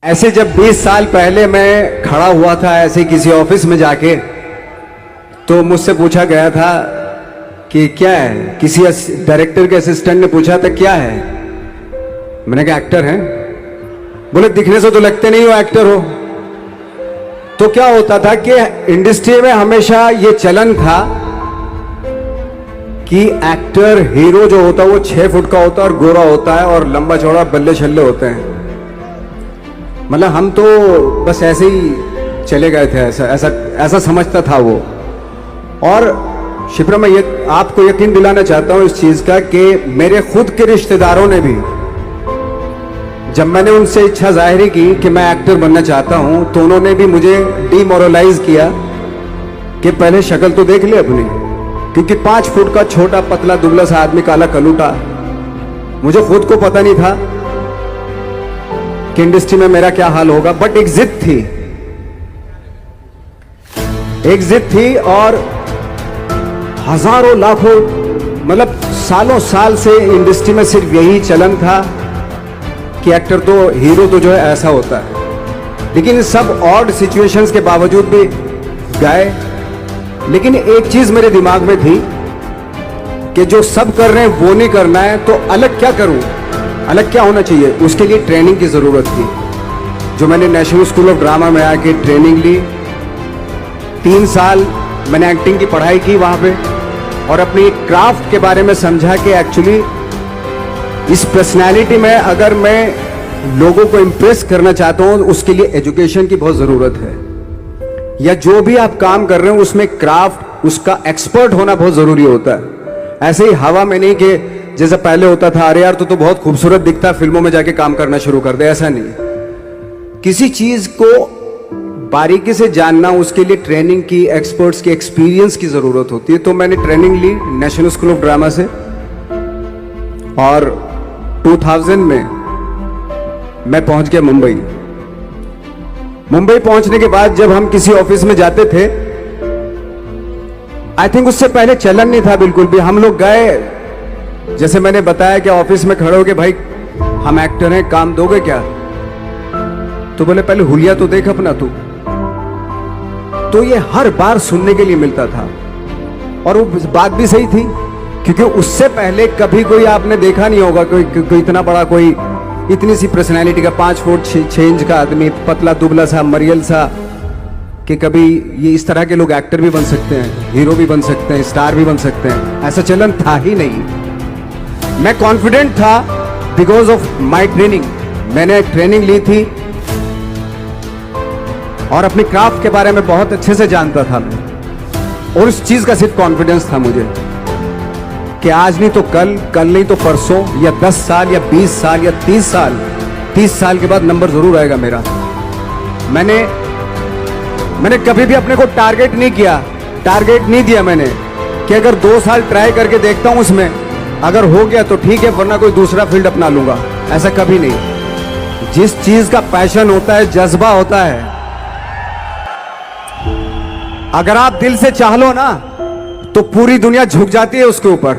ऐसे जब 20 साल पहले मैं खड़ा हुआ था ऐसे किसी ऑफिस में जाके, तो मुझसे पूछा गया था कि क्या है। किसी डायरेक्टर के असिस्टेंट ने पूछा था क्या है। मैंने कहा एक्टर हैं। बोले दिखने से तो लगते नहीं हो एक्टर हो। तो क्या होता था कि इंडस्ट्री में हमेशा ये चलन था कि एक्टर हीरो जो होता है वो 6 फुट का होता है और गोरा होता है और लंबा चौड़ा बल्ले छल्ले होते हैं। मतलब हम तो बस ऐसे ही चले गए थे, ऐसा समझता था वो। और शिप्रा, मैं आपको यकीन दिलाना चाहता हूं इस चीज का कि मेरे खुद के रिश्तेदारों ने भी, जब मैंने उनसे इच्छा जाहिर की कि मैं एक्टर बनना चाहता हूं, तो उन्होंने भी मुझे डीमोरलाइज किया कि पहले शक्ल तो देख ले अपनी, क्योंकि 5 फुट का छोटा पतला दुबला सा आदमी, काला कलूटा। मुझे खुद को पता नहीं था कि इंडस्ट्री में मेरा क्या हाल होगा, बट एक जिद थी और हजारों लाखों, मतलब सालों साल से इंडस्ट्री में सिर्फ यही चलन था कि एक्टर तो, हीरो तो जो है ऐसा होता है। लेकिन सब ऑड सिचुएशंस के बावजूद भी गए। लेकिन एक चीज मेरे दिमाग में थी कि जो सब कर रहे हैं वो नहीं करना है, तो अलग क्या करूं, अलग क्या होना चाहिए। उसके लिए ट्रेनिंग की जरूरत थी, जो मैंने नेशनल स्कूल ऑफ ड्रामा में आके ट्रेनिंग ली। 3 साल मैंने एक्टिंग की पढ़ाई की वहां पे, और अपनी क्राफ्ट के बारे में समझा कि एक्चुअली इस पर्सनैलिटी में अगर मैं लोगों को इंप्रेस करना चाहता हूं, उसके लिए एजुकेशन की बहुत जरूरत है। या जो भी आप काम कर रहे हो उसमें क्राफ्ट, उसका एक्सपर्ट होना बहुत जरूरी होता है। ऐसे ही हवा में नहीं कि जैसा पहले होता था, अरे यार तो बहुत खूबसूरत दिखता, फिल्मों में जाके काम करना शुरू कर दे। ऐसा नहीं। किसी चीज को बारीकी से जानना, उसके लिए ट्रेनिंग की, एक्सपर्ट्स की, एक्सपीरियंस की जरूरत होती है। तो मैंने ट्रेनिंग ली नेशनल स्कूल ऑफ ड्रामा से, और 2000 में मैं पहुंच गया मुंबई। मुंबई पहुंचने के बाद जब हम किसी ऑफिस में जाते थे, आई थिंक उससे पहले चलन नहीं था बिल्कुल भी। हम लोग गए, जैसे मैंने बताया कि ऑफिस में खड़े हो के, भाई हम एक्टर हैं, काम दोगे क्या। तो बोले पहले हुलिया तो देख अपना तू। तो ये हर बार सुनने के लिए मिलता था, और वो बात भी सही थी, क्योंकि उससे पहले कभी कोई आपने देखा नहीं होगा कोई इतना बड़ा, कोई इतनी सी पर्सनैलिटी का 5 फुट 6 इंच का आदमी, पतला दुबला सा मरियल सा, कि कभी ये इस तरह के लोग एक्टर भी बन सकते हैं, हीरो भी बन सकते हैं, स्टार भी बन सकते हैं। ऐसा चलन था ही नहीं। मैं कॉन्फिडेंट था बिकॉज ऑफ माई ट्रेनिंग। मैंने ट्रेनिंग ली थी और अपनी क्राफ्ट के बारे में बहुत अच्छे से जानता था मैं, और उस चीज का सिर्फ कॉन्फिडेंस था मुझे कि आज नहीं तो कल, कल नहीं तो परसों, या 10 साल या 20 साल या 30 साल, 30 साल के बाद नंबर जरूर आएगा मेरा। मैंने कभी भी अपने को टारगेट नहीं दिया मैंने कि अगर 2 साल ट्राई करके देखता हूं, उसमें अगर हो गया तो ठीक है, वरना कोई दूसरा फील्ड अपना लूंगा। ऐसा कभी नहीं। जिस चीज का पैशन होता है, जज्बा होता है, अगर आप दिल से चाह लो ना, तो पूरी दुनिया झुक जाती है उसके ऊपर।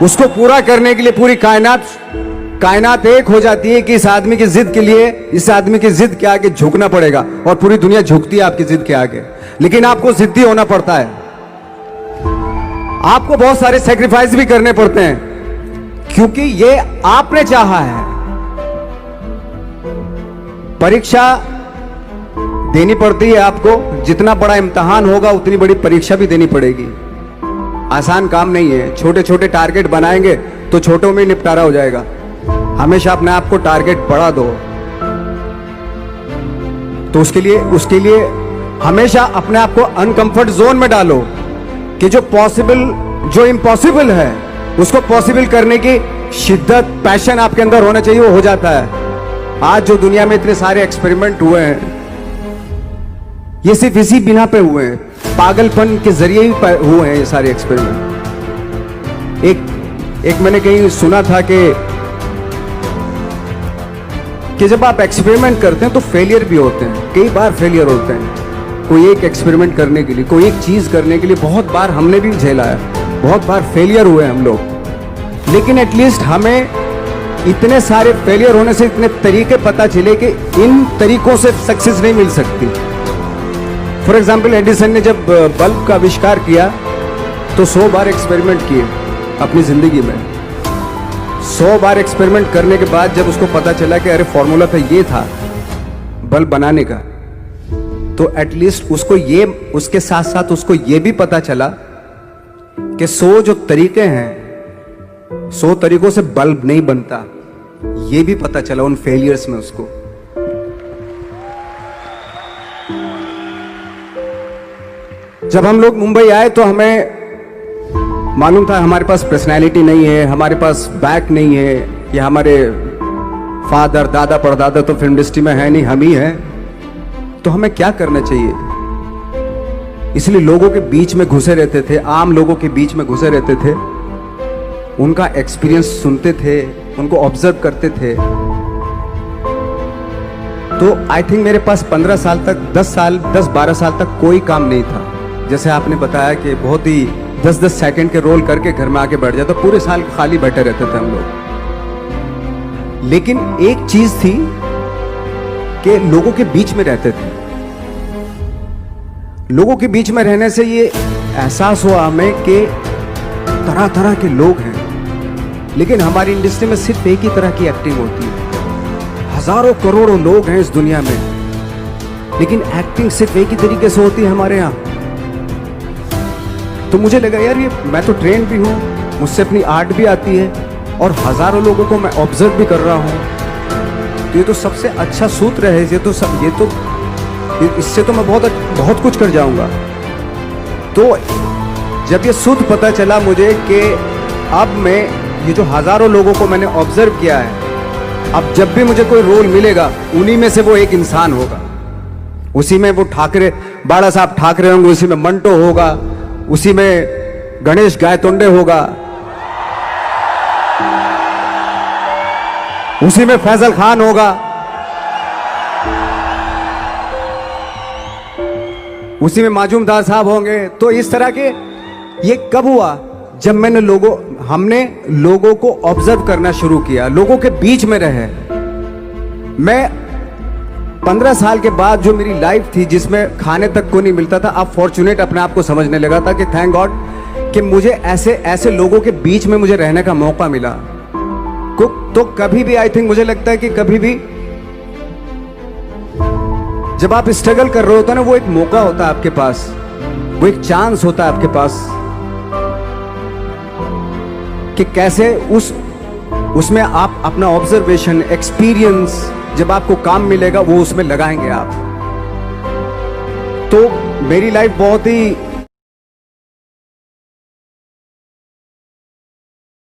उसको पूरा करने के लिए पूरी कायनात एक हो जाती है कि इस आदमी की जिद के लिए, इस आदमी की जिद के आगे झुकना पड़ेगा, और पूरी दुनिया झुकती है आपकी जिद के आगे। लेकिन आपको जिद्दी होना पड़ता है, आपको बहुत सारे सेक्रीफाइस भी करने पड़ते हैं, क्योंकि ये आपने चाहा है। परीक्षा देनी पड़ती है आपको, जितना बड़ा इम्तिहान होगा उतनी बड़ी परीक्षा भी देनी पड़ेगी। आसान काम नहीं है। छोटे छोटे टारगेट बनाएंगे तो छोटों में निपटारा हो जाएगा। हमेशा अपने आप को टारगेट बढ़ा दो। तो उसके लिए हमेशा अपने आप को अनकंफर्ट जोन में डालो, कि जो इम्पॉसिबल है उसको पॉसिबल करने की शिद्दत, पैशन आपके अंदर होना चाहिए, वो हो जाता है। आज जो दुनिया में इतने सारे एक्सपेरिमेंट हुए हैं, ये सिर्फ इसी बिना पे हुए हैं, पागलपन के जरिए ही हुए हैं ये सारे एक्सपेरिमेंट। एक मैंने कहीं सुना था कि जब आप एक्सपेरिमेंट करते हैं तो फेलियर भी होते हैं, कई बार फेलियर होते हैं। कोई एक एक्सपेरिमेंट करने के लिए, कोई एक चीज करने के लिए बहुत बार हमने भी झेला है, बहुत बार फेलियर हुए हम लोग। लेकिन एटलीस्ट हमें इतने सारे फेलियर होने से इतने तरीके पता चले कि इन तरीकों से सक्सेस नहीं मिल सकती। फॉर एग्जाम्पल, एडिसन ने जब बल्ब का आविष्कार किया तो 100 बार एक्सपेरिमेंट किए अपनी जिंदगी में। 100 बार एक्सपेरिमेंट करने के बाद जब उसको पता चला कि अरे फॉर्मूला तो ये था बल्ब बनाने का, तो एटलीस्ट उसको ये, उसके साथ साथ उसको ये भी पता चला कि 100 जो तरीके हैं, 100 तरीकों से बल्ब नहीं बनता, ये भी पता चला उन फेलियर्स में उसको। जब हम लोग मुंबई आए तो हमें मालूम था हमारे पास पर्सनैलिटी नहीं है, हमारे पास बैक नहीं है, या हमारे फादर दादा परदादा तो फिल्म इंडस्ट्री में है नहीं, हम ही हैं, तो हमें क्या करना चाहिए। इसलिए लोगों के बीच में घुसे रहते थे, आम लोगों के बीच में घुसे रहते थे, उनका एक्सपीरियंस सुनते थे, उनको ऑब्जर्व करते थे। तो आई थिंक मेरे पास 15 साल तक, 10-12 साल तक कोई काम नहीं था। जैसे आपने बताया कि बहुत ही 10-10 सेकंड के रोल करके घर में आके बैठ जाता, तो पूरे साल खाली बैठे रहते थे हम लोग। लेकिन एक चीज थी कि लोगों के बीच में रहते थे। लोगों के बीच में रहने से ये एहसास हुआ हमें कि तरह तरह के लोग हैं, लेकिन हमारी इंडस्ट्री में सिर्फ एक ही तरह की एक्टिंग होती है। हजारों करोड़ों लोग हैं इस दुनिया में, लेकिन एक्टिंग सिर्फ एक ही तरीके से होती है हमारे यहाँ। तो मुझे लगा यार, ये मैं तो ट्रेन भी हूँ, मुझसे अपनी आर्ट भी आती है, और हजारों लोगों को मैं ऑब्जर्व भी कर रहा हूँ, तो ये तो सबसे अच्छा सूत्र है। इससे तो मैं बहुत कुछ कर जाऊंगा। तो जब ये सूत्र पता चला मुझे कि अब मैं ये जो हजारों लोगों को मैंने ऑब्जर्व किया है, अब जब भी मुझे कोई रोल मिलेगा उन्हीं में से वो एक इंसान होगा। उसी में वो ठाकरे, बाड़ा साहब ठाकरे होंगे, उसी में मंटो होगा, उसी में गणेश गायतोंडे होगा, उसी में फैजल खान होगा, उसी में माजूमदार साहब होंगे। तो इस तरह के, ये कब हुआ? जब हमने लोगों को ऑब्जर्व करना शुरू किया, लोगों के बीच में रहे। मैं 15 साल के बाद जो मेरी लाइफ थी, जिसमें खाने तक को नहीं मिलता था, अब फॉर्चुनेट अपने आप को समझने लगा था कि थैंक गॉड कि मुझे ऐसे लोगों के बीच में मुझे रहने का मौका मिला। तो कभी भी, आई थिंक मुझे लगता है कि कभी भी जब आप स्ट्रगल कर रहे होते हैं ना, वो एक मौका होता है आपके पास, वो एक चांस होता है आपके पास कि कैसे उसमें आप अपना ऑब्जर्वेशन, एक्सपीरियंस, जब आपको काम मिलेगा वो उसमें लगाएंगे आप। तो मेरी लाइफ बहुत ही